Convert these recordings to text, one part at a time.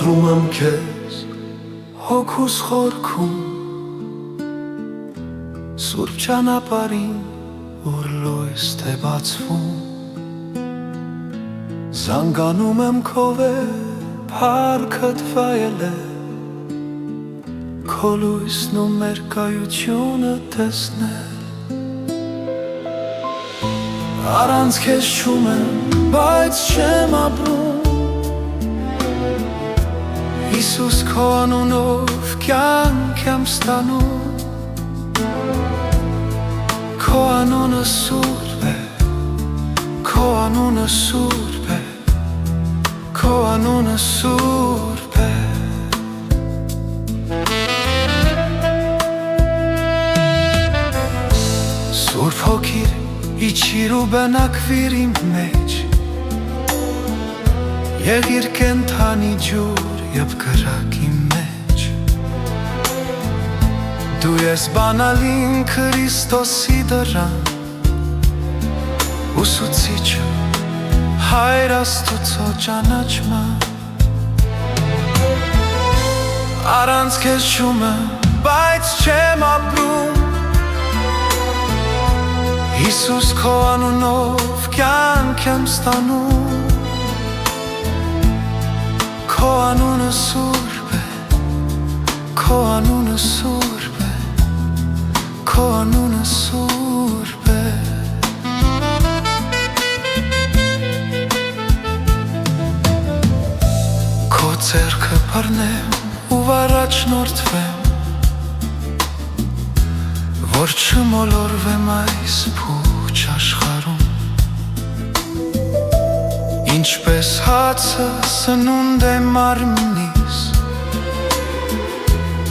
ընտրում եմ քեզ հոգուս խորքում Սուրբ ճանապարհին որ լույս թե բացվում Զանգանում եմ քո փառքդ վայելել Քո լույսն ու մեր կայությունը տեսնել Առանց քեզ չունեմ, բայց չեմ ապրում Հիսուս քո անունով կյանք եմ ստանում Քո անունը սուրբ է, քո անունը սուրբ է, քո անունը սուրբ է Սուրբ հոգիր իջիր ու բնակվիր իմ մեջ Եղիր կենդանի ջուր և կրակ իմ մեջ Դու ես բանալին Քրիստոսի դռան Ուսուցիչը Հայր Աստուծո ճանաչման Առանց քեզ չունեմ, բայց չեմ ապրում Հիսուս քո անունով կյանք եմ ստանում Քո անունը սուրբ է, քո անունը սուրբ է, քո անունը սուրբ է Քո ձեռքը բռնեմ ու առաջնորդվեմ Որ չմոլորվեմ այս փուչ աշխարհում Ինչպես հացը սնունդ է մարմնիս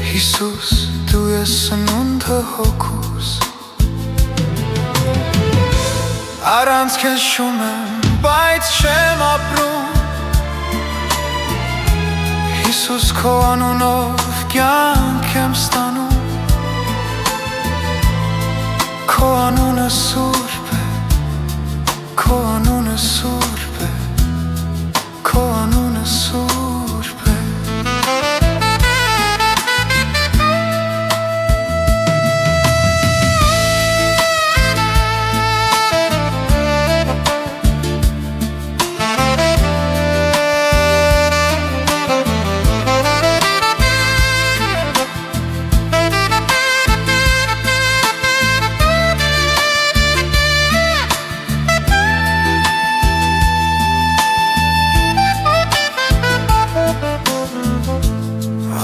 Հիսուս դու ես սնունդը հոգուս Առանց քեզ չունեմ, բայց չեմ ապրում Հիսուս քո անունով կյանք եմ ստանում Քո անունը սուրբ է, քո անունը սուրբ է, քո անունը սուրբ է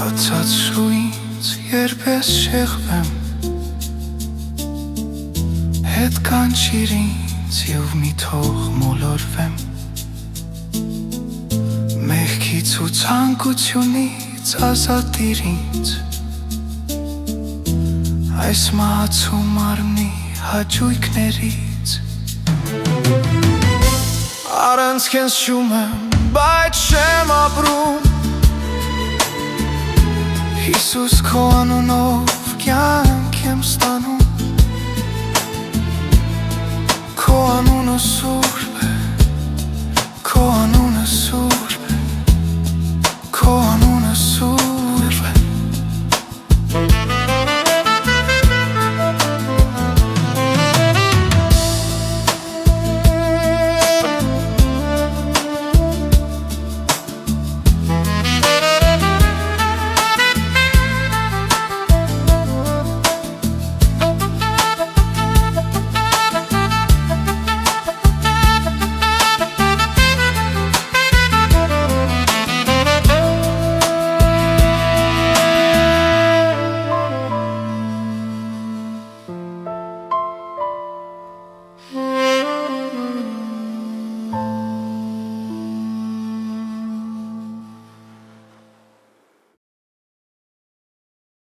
Ացածու ինձ երբ ես շեղվեմ Հետ կանչիր ինձ և մի թող մոլորվեմ Մեղքից ու ցանկությունից ազատիր ինձ Այս մահացու մարմնի հաճույքներից Առանց քեզ չունեմ, բայց չեմ ապրում Հիսուս քո անունով կյանք եմ ստանում Քո անունը սուրբ